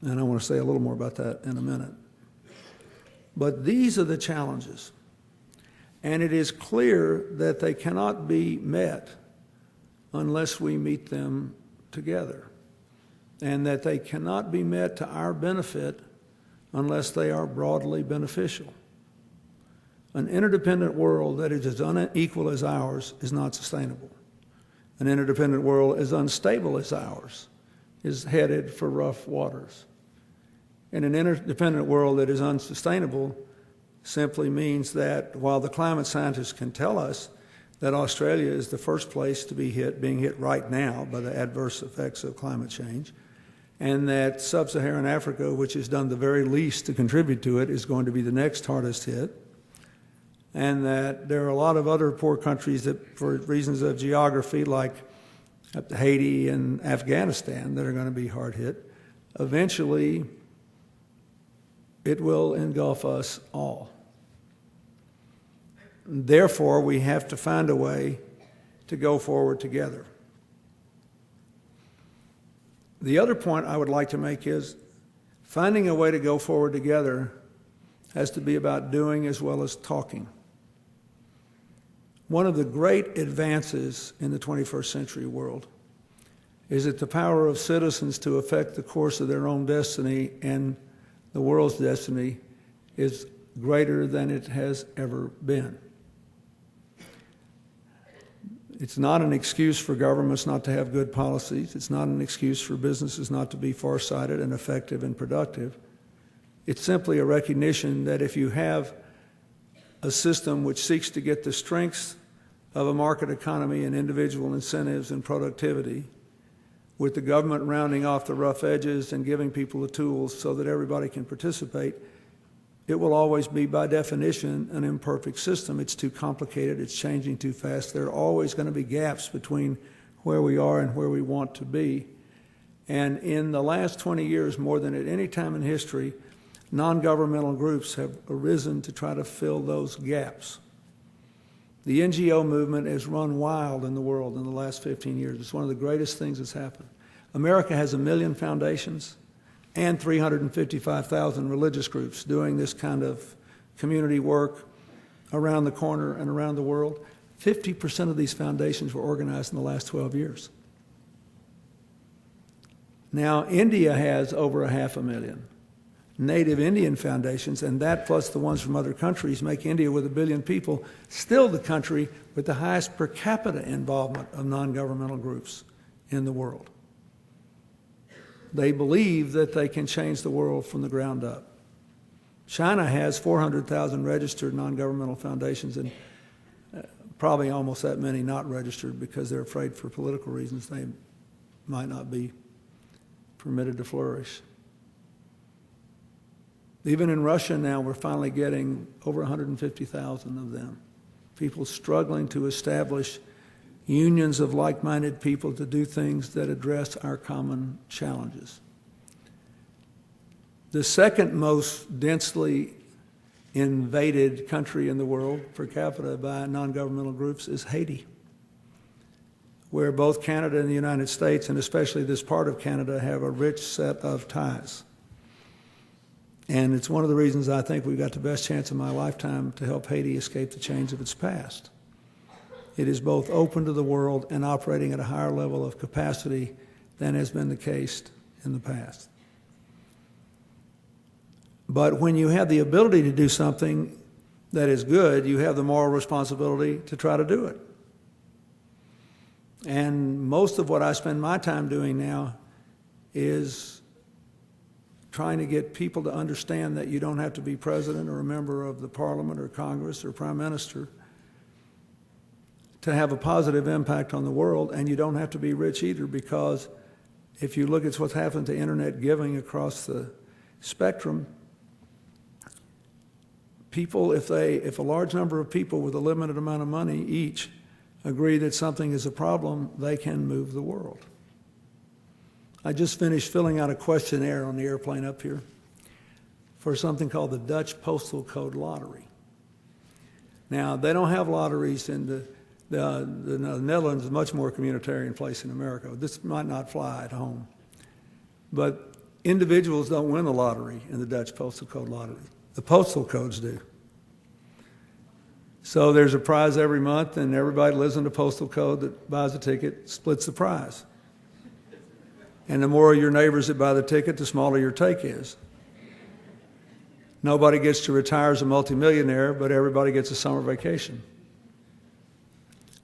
And I want to say a little more about that in a minute. But these are the challenges. And it is clear that they cannot be met unless we meet them together. And that they cannot be met to our benefit unless they are broadly beneficial. An interdependent world that is as unequal as ours is not sustainable. An interdependent world as unstable as ours is headed for rough waters. And an interdependent world that is unsustainable simply means that while the climate scientists can tell us that Australia is the first place to be hit, being hit right now by the adverse effects of climate change, and that sub-Saharan Africa, which has done the very least to contribute to it, is going to be the next hardest hit, and that there are a lot of other poor countries that, for reasons of geography, like Haiti and Afghanistan, that are going to be hard hit. Eventually, it will engulf us all. Therefore, we have to find a way to go forward together. The other point I would like to make is finding a way to go forward together has to be about doing as well as talking. One of the great advances in the 21st century world is that the power of citizens to affect the course of their own destiny and the world's destiny is greater than it has ever been. It's not an excuse for governments not to have good policies. It's not an excuse for businesses not to be farsighted and effective and productive. It's simply a recognition that if you have a system which seeks to get the strengths of a market economy and individual incentives and productivity, with the government rounding off the rough edges and giving people the tools so that everybody can participate, it will always be, by definition, an imperfect system. It's too complicated, it's changing too fast. There are always going to be gaps between where we are and where we want to be. And in the last 20 years, more than at any time in history, non-governmental groups have arisen to try to fill those gaps. The NGO movement has run wild in the world in the last 15 years. It's one of the greatest things that's happened. America has 1 million foundations and 355,000 religious groups doing this kind of community work around the corner and around the world. 50% of these foundations were organized in the last 12 years. Now, India has over 500,000 native Indian foundations, and that plus the ones from other countries make India, with 1 billion people, still the country with the highest per capita involvement of non-governmental groups in the world. They believe that they can change the world from the ground up. China has 400,000 registered non-governmental foundations and probably almost that many not registered because they're afraid for political reasons they might not be permitted to flourish. Even in Russia now, we're finally getting over 150,000 of them. People struggling to establish unions of like-minded people to do things that address our common challenges. The second most densely invaded country in the world per capita by non-governmental groups is Haiti, where both Canada and the United States, and especially this part of Canada, have a rich set of ties. And it's one of the reasons I think we've got the best chance of my lifetime to help Haiti escape the chains of its past. It is both open to the world and operating at a higher level of capacity than has been the case in the past. But when you have the ability to do something that is good, you have the moral responsibility to try to do it. And most of what I spend my time doing now is trying to get people to understand that you don't have to be president or a member of the parliament or Congress or prime minister to have a positive impact on the world, and you don't have to be rich either, because if you look at what's happened to internet giving across the spectrum, people, if a large number of people with a limited amount of money each agree that something is a problem, they can move the world. I just finished filling out a questionnaire on the airplane up here for something called the Dutch Postal Code Lottery. Now, they don't have lotteries in the Netherlands, is a much more communitarian place in America. This might not fly at home. But Individuals don't win the lottery in the Dutch postal code lottery. The postal codes do. So there's a prize every month, and everybody lives in the postal code that buys a ticket splits the prize. And the more your neighbors that buy the ticket, the smaller your take is. Nobody gets to retire as a multimillionaire, but everybody gets a summer vacation.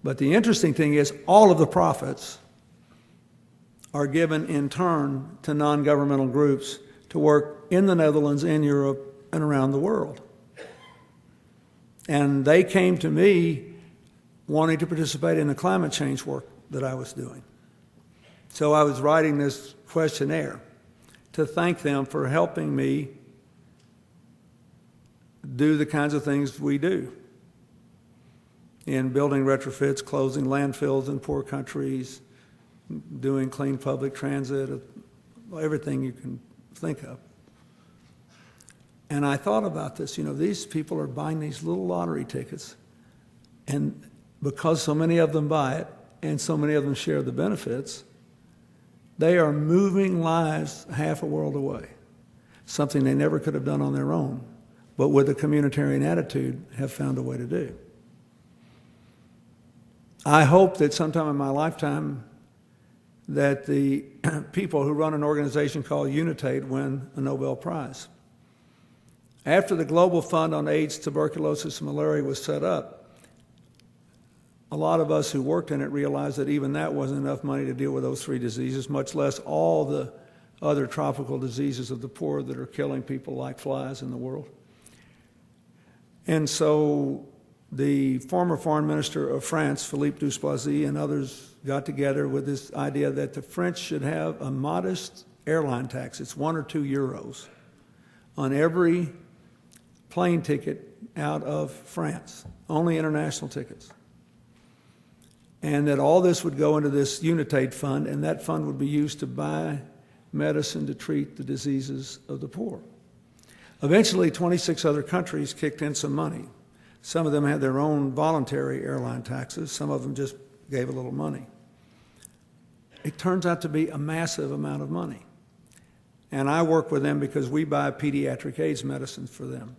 But the interesting thing is all of the profits are given in turn to non-governmental groups to work in the Netherlands, in Europe, and around the world. And they came to me wanting to participate in the climate change work that I was doing. So I was writing this questionnaire to thank them for helping me do the kinds of things we do in building retrofits, closing landfills in poor countries, doing clean public transit, everything you can think of. And I thought about this, these people are buying these little lottery tickets, and because so many of them buy it and so many of them share the benefits, they are moving lives half a world away, something they never could have done on their own, but with a communitarian attitude have found a way to do. I hope that sometime in my lifetime that the people who run an organization called Unitate win a Nobel Prize. After the Global Fund on AIDS, Tuberculosis, and Malaria was set up, a lot of us who worked in it realized that even that wasn't enough money to deal with those three diseases, much less all the other tropical diseases of the poor that are killing people like flies in the world. And so the former foreign minister of France, Philippe Douste-Blazy, and others got together with this idea that the French should have a modest airline tax. It's 1 or 2 euros on every plane ticket out of France, only international tickets. And that all this would go into this Unitate fund, and that fund would be used to buy medicine to treat the diseases of the poor. Eventually, 26 other countries kicked in some money. Some of them had their own voluntary airline taxes. Some of them just gave a little money. It turns out to be a massive amount of money. And I work with them because we buy pediatric AIDS medicine for them,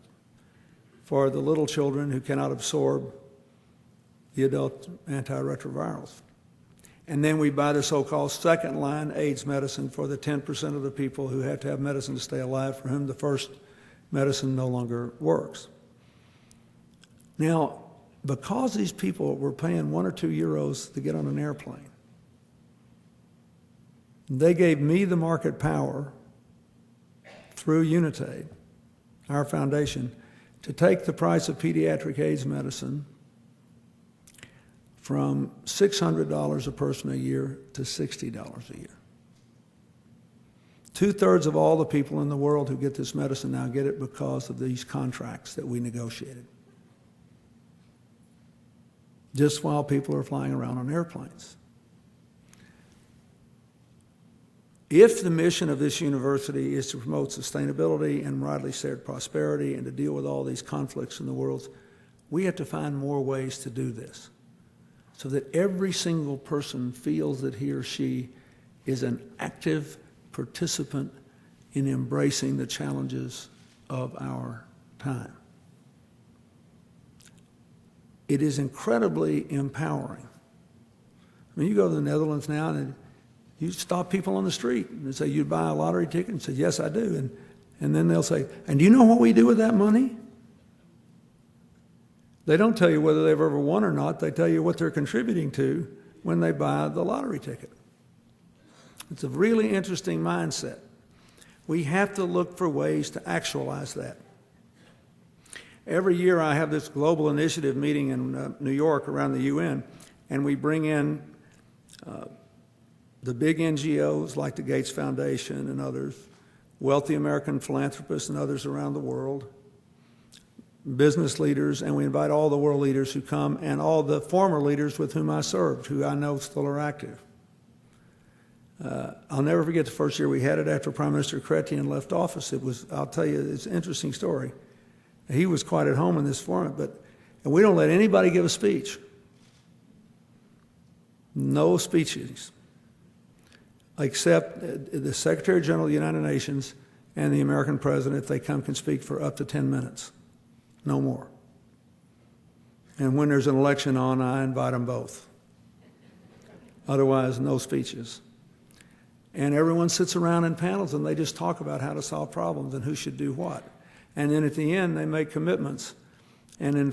for the little children who cannot absorb the adult antiretrovirals. And then we buy the so-called second-line AIDS medicine for the 10% of the people who have to have medicine to stay alive, for whom the first medicine no longer works. Now, because these people were paying 1 or 2 euros to get on an airplane, they gave me the market power through Unitate, our foundation, to take the price of pediatric AIDS medicine from $600 a person a year to $60 a year. 2/3 of all the people in the world who get this medicine now get it because of these contracts that we negotiated, just while people are flying around on airplanes. If the mission of this university is to promote sustainability and widely shared prosperity and to deal with all these conflicts in the world, we have to find more ways to do this so that every single person feels that he or she is an active participant in embracing the challenges of our time. It is incredibly empowering. I mean, you go to the Netherlands now and you stop people on the street and say, "You buy a lottery ticket?" And say, "Yes, I do." And then they'll say, "And do you know what we do with that money?" They don't tell you whether they've ever won or not. They tell you what they're contributing to when they buy the lottery ticket. It's a really interesting mindset. We have to look for ways to actualize that. Every year I have this global initiative meeting in New York around the UN, and we bring in the big NGOs like the Gates Foundation and others, wealthy American philanthropists and others around the world, business leaders, and we invite all the world leaders who come and all the former leaders with whom I served, who I know still are active. I'll never forget the first year we had it after Prime Minister Chrétien left office. I'll tell you, it's an interesting story. He was quite at home in this format, and we don't let anybody give a speech. No speeches. except the Secretary General of the United Nations and the American President, if they come, can speak for up to 10 minutes, no more. And when there's an election on, I invite them both. Otherwise, no speeches. And everyone sits around in panels and they just talk about how to solve problems and who should do what. And then at the end, they make commitments. And in